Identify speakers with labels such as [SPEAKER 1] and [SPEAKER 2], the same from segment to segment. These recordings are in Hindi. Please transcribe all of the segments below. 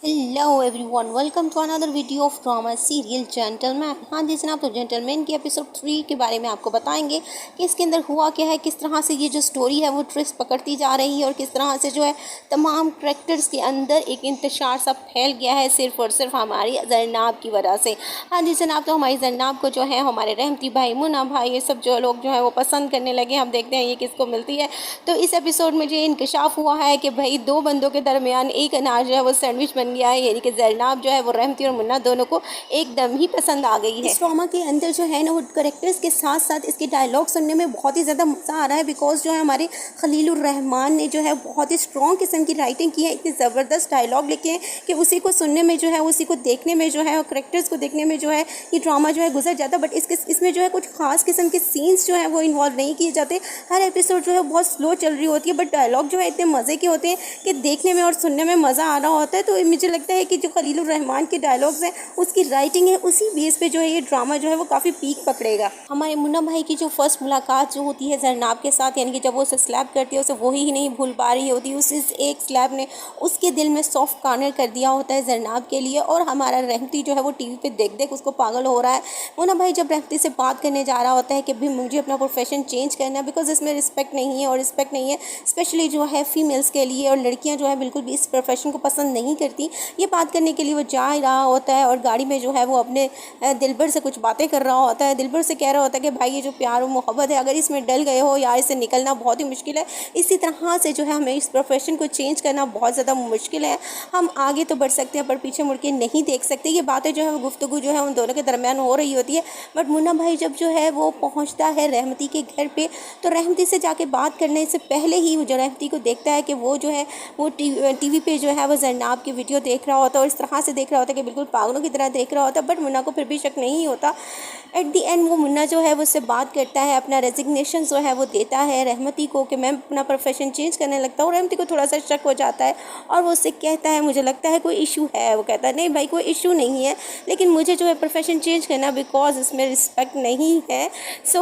[SPEAKER 1] Hello everyone, welcome to another video of drama serial Gentleman. हाँ जी जनाब, तो जेंटलमैन के एपिसोड 3 के बारे में आपको बताएंगे कि इसके अंदर हुआ क्या है, किस तरह से ये जो स्टोरी है वो ट्विस्ट पकड़ती जा रही है और किस तरह से जो है तमाम करैक्टर्स के अंदर एक इंतशार सा फैल गया है सिर्फ और सिर्फ हमारी जरनाब की वजह से। हाँ जी जनाब, तो हमारी जरनाब को जो है हमारे रहमती भाई, मुन्ना भाई, ये सब जो लोग जो है वो पसंद करने लगे। हम देखते हैं ये किसको मिलती है। तो इस एपिसोड में जो इंकशाफ हुआ है कि भाई दो बंदों के दरमियान एक अनाज जो है वो सैंडविच बन गया है, यानी कि जरनाब जो है वो रहमती और मुन्ना दोनों को एकदम ही पसंद आ गई है। इस ड्रामा के अंदर जो है ना वो करेक्टर्स के साथ साथ इसके डायलॉग सुनने में बहुत ही ज़्यादा मज़ा आ रहा है, बिकॉज जो है हमारे खलीलुर रहमान ने जो है बहुत ही स्ट्रॉन्ग किस्म की राइटिंग की है। इतने ज़बरदस्त डायलॉग लिखे हैं कि उसी को सुनने में जो है, उसी को देखने में जो है और करेक्टर्स को देखने में जो है ये ड्रामा जो है गुजर जाता। बट इसमें जो है कुछ खास किस्म के सीन्स जो है वो इन्वॉल्व नहीं किए जाते। हर एपिसोड जो है बहुत स्लो चल रही होती है, बट डायलॉग जो है इतने मज़े के होते हैं कि देखने में और सुनने में मज़ा आ रहा होता है। तो मुझे लगता है कि जो खलीलुर रहमान के डायलॉग्स हैं, उसकी राइटिंग है, उसी बेस पे जो है ये ड्रामा जो है वो काफ़ी पीक पकड़ेगा। हमारे मुन्ना भाई की जो फर्स्ट मुलाकात जो होती है जरनाब के साथ, यानी कि जब वो उसे स्लैप करती है, उसे वही ही नहीं भूल पा रही होती। उस एक स्लैप ने उसके दिल में सॉफ्ट कॉर्नर कर दिया होता है जरनाब के लिए। और हमारा रहमती जो है वो टीवी पे देख देख उसको पागल हो रहा है। मुन्ना भाई जब रहमती से बात करने जा रहा होता है कि भी मुझे अपना प्रोफेशन चेंज करना है, बिकॉज इसमें रिस्पेक्ट नहीं है और रिस्पेक्ट नहीं है स्पेशली जो है फीमेल्स के लिए, और लड़कियां जो है बिल्कुल भी इस प्रोफेशन को पसंद नहीं करती। ये बात करने के लिए वो जा रहा होता है और गाड़ी में जो है वो अपने दिलबर से कुछ बातें कर रहा होता है। दिलबर से कह रहा होता है कि भाई ये जो प्यार और मोहब्बत है, अगर इसमें डल गए हो यार, इससे निकलना बहुत ही मुश्किल है। इसी तरह से जो है हमें इस प्रोफेशन को चेंज करना बहुत ज़्यादा मुश्किल है। हम आगे तो बढ़ सकते हैं पर पीछे मुड़ के नहीं देख सकते। ये बातें जो है वो गुफ्तगू जो है उन दोनों के दरमियान हो रही होती है। बट मुन्ना भाई जब जो है वो पहुँचता है रहमती के घर पर, तो रहमती से जाके बात करने से पहले ही वो जो रहमती को देखता है कि वो जो है वो टीवी पे जो है वो जरनाब की वीडियो देख रहा होता है और इस तरह से देख रहा होता है कि बिल्कुल पागलों की तरह देख रहा होता है। बट मुन्ना को फिर भी शक नहीं होता। एट दी एंड वो मुन्ना जो है वो उससे बात करता है, अपना रेजिग्नेशन जो है वो देता है रहमती को कि मैं अपना प्रोफेशन चेंज करने लगता हूँ। रहमती को थोड़ा सा शक हो जाता है और वो उससे कहता है मुझे लगता है कोई इशू है। वो कहता है नहीं भाई कोई इशू नहीं है, लेकिन मुझे जो है प्रोफेशन चेंज करना बिकॉज इसमें रिस्पेक्ट नहीं है। सो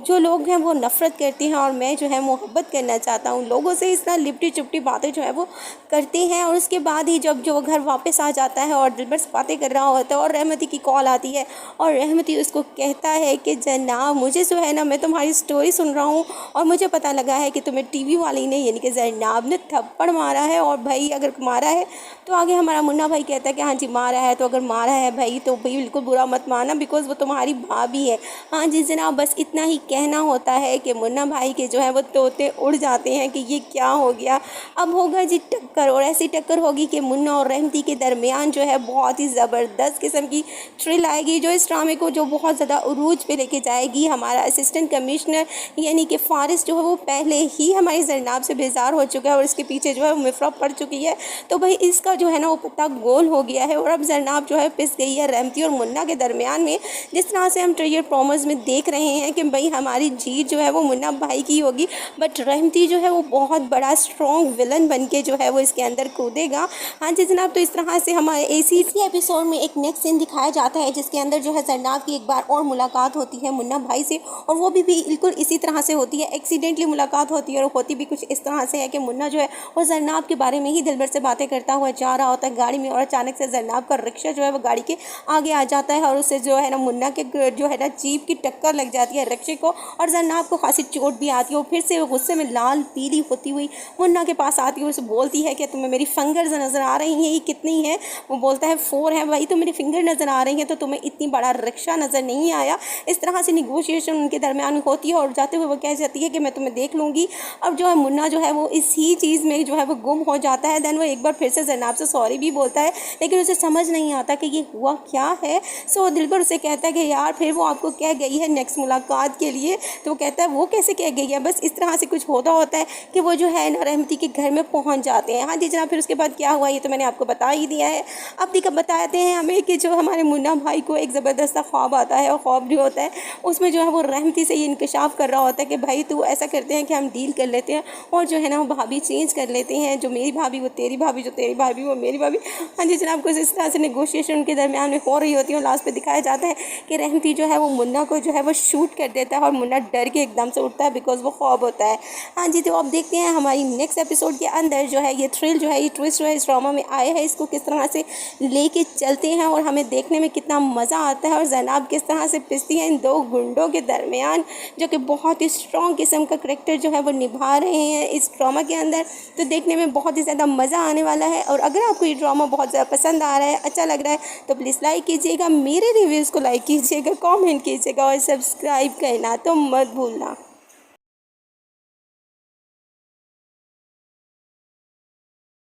[SPEAKER 1] जो लोग हैं वो नफ़रत करते हैं और मैं जो है मोहब्बत करना चाहता हूँ। लोगों से इस तरह लिपटी चुपटी बातें जो है वो करते हैं। और उसके बाद ही जब जो घर वापस आ जाता है और दिलबर से बातें कर रहा होता है और रहमती की कॉल आती है और रहमती उसको कहता है कि जनाब मुझे जो है ना, मैं तुम्हारी स्टोरी सुन रहा हूँ और मुझे पता लगा है कि तुम्हें टीवी वाली ने यानी कि जरनाब ने थप्पड़ मारा है। और भाई अगर मारा है तो आगे हमारा मुन्ना भाई कहता है कि हाँ जी मारा है, तो अगर मारा है भाई तो भाई बिल्कुल बुरा मत माना बिकॉज वो तुम्हारी भाभी है। हाँ जी जनाब, बस इतना ही कहना होता है कि मुन्ना भाई के जो है वो तोते उड़ जाते हैं कि ये क्या हो गया। अब होगा जी टक्कर, और ऐसी टक्कर होगी कि मुन्ना और रहमती के दरमियान जो है बहुत ही ज़बरदस्त किस्म की थ्रिल आएगी, जो इस ड्रामे को जो बहुत ज़्यादा उरूज पे लेके जाएगी। हमारा असिस्टेंट कमिश्नर यानी कि फारिस जो है वो पहले ही हमारी जरनाब से बेजार हो चुका है और इसके पीछे जो है वो मिफरा पड़ चुकी है। तो भाई इसका जो है ना वो पत्ता गोल हो गया है और अब जरनाब जो है पिस गई है रहमती और मुन्ना के दरमियान में। जिस तरह से हम ट्रेलर प्रोमोज में देख रहे हैं कि भाई हमारी जीत जो है वो मुन्ना भाई की होगी, बट रहमती जो है वो बहुत बड़ा स्ट्रॉन्ग विलन बन के जो है वो इसके अंदर कूदेगा। हाँ जी जनाब, तो इस तरह से हमारे इसी एपिसोड में एक नेक्स्ट सीन दिखाया जाता है जिसके अंदर जो है जरनाब की एक बार और मुलाकात होती है मुन्ना भाई से, और वो भी बिल्कुल इसी तरह से होती है। एक्सीडेंटली मुलाकात होती है और होती भी कुछ इस तरह से है कि मुन्ना जो है वो जरनाब के बारे में ही दिलबर से बातें करता हुआ जा रहा होता है गाड़ी में, और अचानक से जरनाब का रिक्शा जो है वो गाड़ी के आगे आ जाता है और उससे जो है ना मुन्ना के जो है ना जीप की टक्कर लग जाती है रिक्शे को, और जरनाब को खासी चोट भी आती है। और फिर से वो गुस्से में लाल पीली होती हुई मुन्ना के पास आती है, उसे बोलती है कि तुम्हें मेरी फिंगर्स नज़र आ रही हैं, ये कितनी है? वो बोलता है 4 है। भाई तो मेरी फिंगर नज़र आ रही है तो तुम्हें इतनी बड़ा रिक्शा नज़र नहीं आया। इस तरह से निगोशिएशन उनके दरमियान होती है और जाते हुए वो कह जाती है कि मैं तुम्हें देख लूँगी। अब जो है मुन्ना जो है वो इसी चीज़ में जो है वो गुम हो जाता है। देन वो एक बार फिर से जरनाब से सॉरी भी बोलता है, लेकिन उसे समझ नहीं आता कि ये हुआ क्या है। सो दिलबर उसे कहता है कि यार फिर वो आपको कह गई है नेक्स्ट मुलाकात के लिए। तो वो कहता है वो कैसे कह गई है? बस इस तरह से कुछ होता है कि वो जो है ना रहमती के घर में पहुँच जाते हैं। हाँ जी जनाब, फिर उसके बाद क्या हुआ ये तो मैंने आपको बता ही दिया है। अब देखा बताते हैं हमें कि जो हमारे मुन्ना भाई को एक ज़बरदस्त ख्वाब आता है, और ख्वाब जो होता है उसमें जो है वो रहमती से ये इंकशाफ कर रहा होता है कि भाई तू ऐसा करते हैं कि हम डील कर लेते हैं और जो है ना वो भाभी चेंज कर लेते हैं, जो मेरी भाभी वो तेरी भाभी, जो तेरी भाभी वो मेरी भाभी। हाँ जी जनाब, कुछ इस तरह से नेगोशिएशन उनके दरमियान में हो रही होती है और लास्ट पे दिखाया जाता है कि रहमती जो है वो मुन्ना को जो है वो शूट कर देता है और मुन्ना डर के एकदम से उठता है बिकॉज वो ख्वाब होता है। हाँ जी, तो अब देखते हैं हमारी नेक्स्ट एपिसोड के अंदर जो है ये थ्रिल जो है ये ट्विस्ट जो है इस ड्रामा में आए हैं इसको किस तरह से लेके चलते हैं और हमें देखने में कितना मज़ा आता है। और ज़ैनब किस तरह से पिसती है इन दो गुंडों के दरमियान, जो कि बहुत ही स्ट्रॉन्ग किस्म का करैक्टर जो है वो निभा रहे हैं इस ड्रामा के अंदर। तो देखने में बहुत ही ज़्यादा मज़ा आने वाला है। और अगर आपको ये ड्रामा बहुत ज़्यादा पसंद आ रहा है, अच्छा लग रहा है, तो प्लीज़ लाइक कीजिएगा, मेरे रिव्यूज़ को लाइक कीजिएगा, कमेंट कीजिएगा और सब्सक्राइब करना तो मत भूलना।